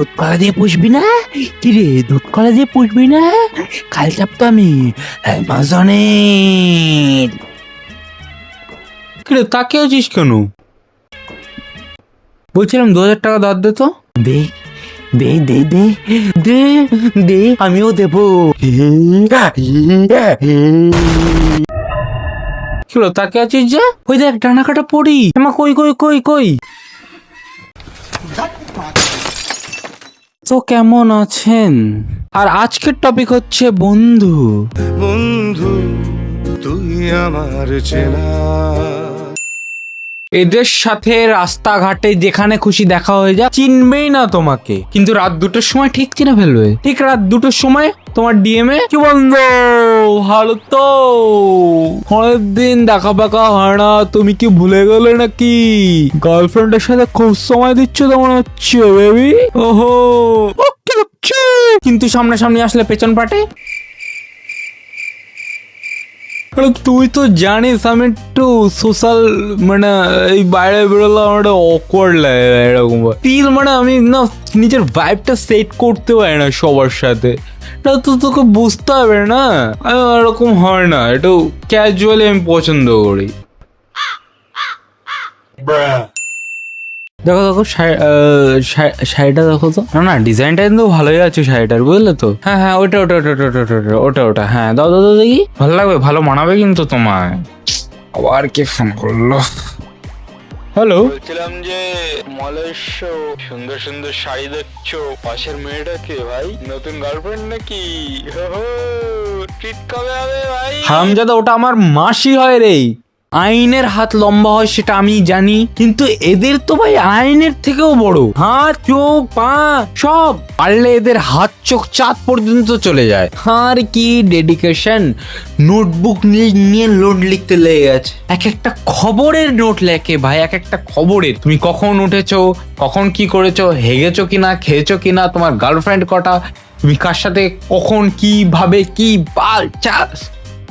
দুধ কলা দিয়ে পুষবি না? কি রে, দুধ কলা দিয়ে পুষবি না? কাল চাপ তো আমি অ্যামাজনের। কিরে তাকে আছিস কেন? বলছিলাম 2000 টাকা ধার দে তো। দে দে দে দে দে দে, আমিও দেবো। কি হলো, তাকে আছিস যে? ওই দেখ ডানা কাটা পড়ি। মা কই কই কই কই। তো কেমন আছেন? আর আজকের টপিক হচ্ছে বন্ধু। বন্ধু তুই আমার চেনা, এদের সাথে রাস্তাঘাটে যেখানে খুশি দেখা হয়ে যা, চিনবেই না তোমাকে, কিন্তু রাত 2টোর সময় ঠিক চিনে ফেলবে। ঠিক রাত 2টোর সময় তোমার ডিএমএ, কি বন্ধু ভালো তো, অনেকদিন দেখা পাকা হয় না, তুমি কি ভুলে গেলে নাকি? গার্লফ্রেন্ডের সাথে খুব সময় দিচ্ছ তো মনে হচ্ছে বেবি। ওহো, কিন্তু সামনাসামনি আসলে পেছন পাটে। তুই তো জানিস আমি একটু সোশ্যাল, মানে এই বাইরে বেরোলে আমার একটা অকওয়ার্ড লাগে এরকম ফিল, মানে আমি না নিজের ভাইবটা সেট করতে পারি না সবার সাথে। এটা তো তোকে বুঝতে হবে না, এরকম হয় না, একটু ক্যাজুয়ালি আমি পছন্দ করি। দেখো দেখো শাড়িটা দেখো তো, না ডিজাইনটা কিন্তু ভালোই আছে শাড়িটার, বুঝলে তো? হ্যাঁ হ্যাঁ, ওটা ওটা ওটা ওটা ওটা ওটা ওটা ওটা হ্যাঁ, দাও দাও দাও দেখি, ভালো লাগবে, ভালো মানাবে কিন্তু তোমায়। আবার কে ফোন করলো? হ্যালো, বলছিলাম যে মলে এসছো, সুন্দর সুন্দর শাড়ি দেখছো, পাশের মেয়েটাকে ভাই নতুন গার্লফ্রেন্ড নাকি? ট্রিট কবে হবে ভাই? হারামজাদা, ওটা আমার মাসি হয় রে। আইনের হাত লম্বা হয় সেটা আমি জানি, কিন্তু এদের তো ভাই আইনের থেকেও বড়। হাত চোখ পা সব, পারলে এদের হাত চোখ চাঁদ পর্যন্ত চলে যায়। আর কি ডেডিকেশন, নোটবুক নিয়ে নোট লিখতে লেগে গেছে, এক একটা খবরের নোট লেখে ভাই, এক একটা খবরের। তুমি কখন উঠেছো, কখন কি করেছো, হেগেছো কিনা, খেয়েছো কিনা, তোমার গার্লফ্রেন্ড কটা, তুমি কার সাথে কখন কিভাবে কি বাল চা,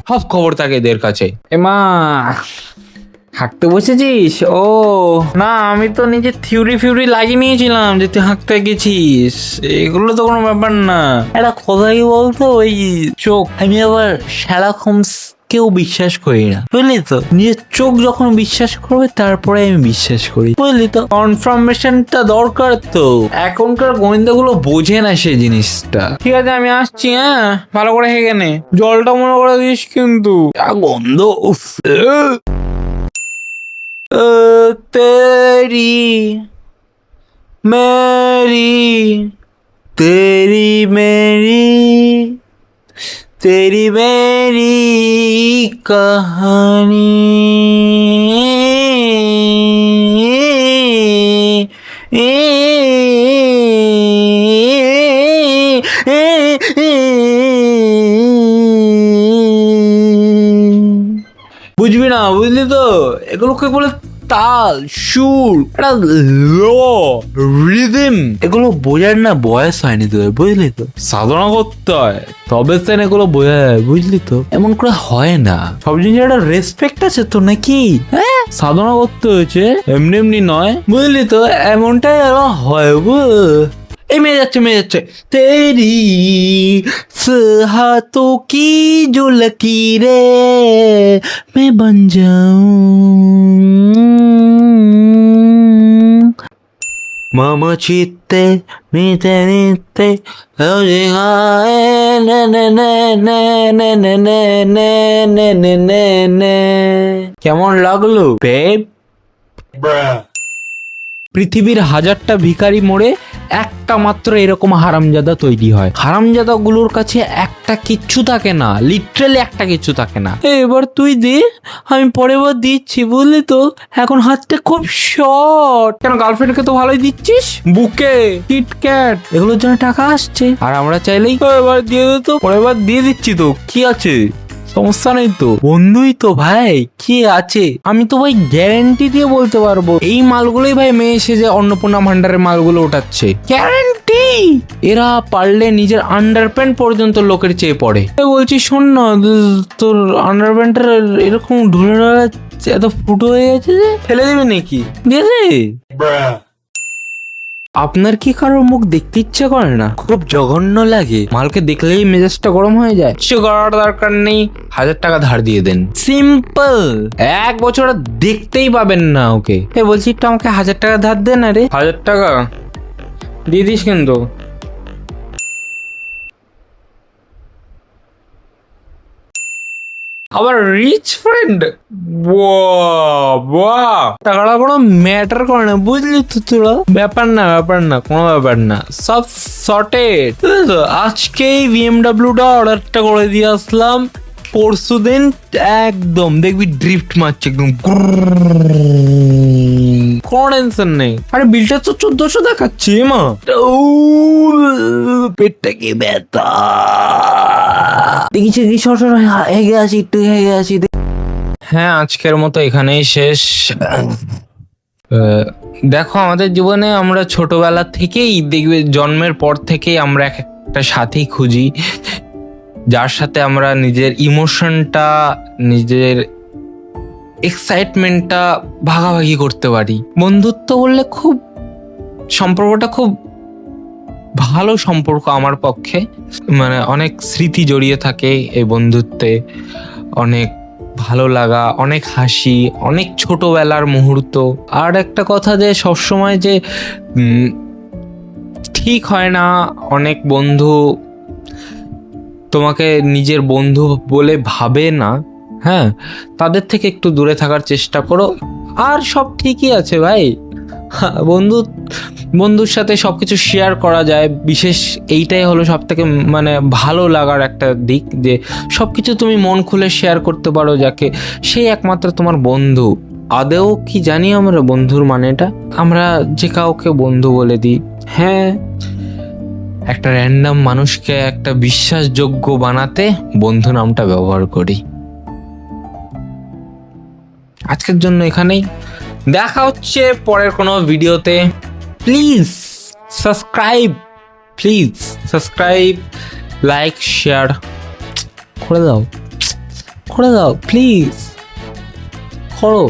সব খবর থাকে এদের কাছে। এমা হাঁকতে বসেছিস? ও না, আমি তো নিজে থিওরি ফিউরি লাগিয়ে নিয়েছিলাম যে তুই হাঁকতে গেছিস, এগুলো তো কোনো ব্যাপার না। একটা কথা কি বলতো, ওই চোখ, আমি আবার শার্লক হোমস কেউ বিশ্বাস করি না, বুঝলি তো? নিজের চোখ যখন বিশ্বাস করবে তারপরে আমি বিশ্বাস করি, বুঝলি তো? কনফার্মেশনটা দরকার তো, এখনকার গোয়েন্দাগুলো বোঝে না সেই জিনিসটা। ঠিক আছে আমি আসছি, হ্যাঁ ভালো করে হেগে নে, জলটা মনে করে দিস কিন্তু, যা গন্ধ। উফ তেরি মেরি, তেরি মেরি, तेरी मेरी कहानी, বুঝবি না, বুঝলি তো? এগুলোকে বলে তাল, সুর, একটা ল, রিদম। এগুলো বোঝার না বয়স হয়নি তো, বুঝলি তো? সাধনা করতে হয় তবে সেন এগুলো বোঝা যায়, বুঝলি তো? এমন করে হয় না, সব জিনিসের একটা রেসপেক্ট আছে তো নাকি? হ্যাঁ, সাধনা করতে হয়েছে, এমনি এমনি নয়, বুঝলি তো? এমনটাই হয়। এই মেয়ে যাচ্ছে, মেয়ে যাচ্ছে। তেরি হাতোं की जो लकीरें मैं बन जाऊं, মামা চিত্তে মিতে নিতে, কেমন লাগলো বেব? পৃথিবীর 1000টা ভিখারি মোড়ে একটা মাত্র এরকম হারামজাদা তৈরি হয়। হারামজাদা গুলোর কাছে একটা কিচ্ছু থাকে না, লিটারালি একটা কিচ্ছু থাকে না। এবার তুই দে, আমি পরের বার দিচ্ছি, বুঝলি তো? এখন হাতটা খুব শর্ট। কেন, গার্লফ্রেন্ডকে তো ভালোই দিচ্ছিস, বুকে কিটক্যাট এগুলোর জন্য টাকা আসছে, আর আমরা চাইলেই এবার দিয়ে দিত, পরের বার দিয়ে দিচ্ছি তো, কি আছে, সমস্যা নেই তো, বন্ধুই তো ভাই, কি আছে? আমি তো ভাই গ্যারান্টি দিয়ে বলতে পারবো, এই মালগুলোই ভাই মেয়ে এসে যে অন্নপূর্ণা ভান্ডারের মালগুলো ওঠাচ্ছে, গ্যারান্টি। এরা পারলে নিজের আন্ডারপ্যান্ট পর্যন্ত লোকের চেয়ে পড়ে। বলছি শোন না, তোর আন্ডারপ্যান্টটা এরকম ঢুলে ঢালা এত ফুটো হয়ে গেছে যে, ফেলে দিবি নাকি? দিয়ে দে। আপনার কি কারোর মুখ দেখতে ইচ্ছে করে না? খুব জঘন্য লাগে। মালকে দেখলেই মেজাজটা গরম হয়ে যায়। কিছু করার দরকার নেই, 1000 টাকা ধার দিয়ে দেন, সিম্পল। 1 বছর আর দেখতেই পাবেন না ওকে। বলছি একটু আমাকে 1000 টাকা ধার দেন। আরে 1000 টাকা দিয়ে দিস কিন্তু। আবার রিচ ফ্রেন্ড, বাহ, টাকাটা কোনো ম্যাটার করে না, বুঝলি তো তোরা? ব্যাপার না, কোনো ব্যাপার না, সব সর্টেড। আজকেই বিএমডাব্লিউটা অর্ডারটা করে দিয়ে আসলাম, পরশু দিন একদম দেখবি ড্রিফট মারছে একদম, কোনো টেনশন নেই। আরে বিলটা তো 1400 দেখাচ্ছে মা, পেটটা কি ব্যথা। দেখিছে কি সর হেগে আছি, একটু হেগে আছি। হ্যাঁ, আজকের মতো এখানেই শেষ। দেখো, আমাদের জীবনে আমরা ছোটবেলা থেকেই দেখবে, জন্মের পর থেকেই আমরা একটা সাথী খুঁজি, যার সাথে আমরা নিজের ইমোশনটা, নিজের এক্সাইটমেন্টটা ভাগাভাগি করতে পারি। বন্ধুত্ব বললে সম্পর্কটা খুব ভালো সম্পর্ক আমার পক্ষে। মানে অনেক স্মৃতি জড়িয়ে থাকে এই বন্ধুত্বে, অনেক ভালো লাগা, অনেক হাসি, অনেক ছোটবেলার মুহূর্ত। আর একটা কথা যে সবসময় যে ঠিক হয় না, অনেক বন্ধু তোমাকে নিজের বন্ধু বলে ভাবে না, হ্যাঁ, তাদের থেকে একটু দূরে থাকার চেষ্টা করো, আর সব ঠিকই আছে ভাই। বন্ধুর সাথে সবকিছু শেয়ার করা যায়, বিশেষ এইটাই হলো সব থেকে মানে ভালো লাগার একটা দিক, যে সবকিছু তুমি মন খুলে শেয়ার করতে পারো যাকে, সেই একমাত্র তোমার বন্ধু। আদেও কি জানি আমরা বন্ধুর মানেটা? আমরা যে কাউকে বন্ধু বলে দিই, হ্যাঁ, একটা র্যান্ডম মানুষকে একটা বিশ্বাসযোগ্য বানাতে বন্ধু নামটা ব্যবহার করি। আজকের জন্য এখানেই, দেখা হচ্ছে পরের কোনো ভিডিওতে। প্লিজ সাবস্ক্রাইব, লাইক, শেয়ার করে দাও প্লিজ, করো।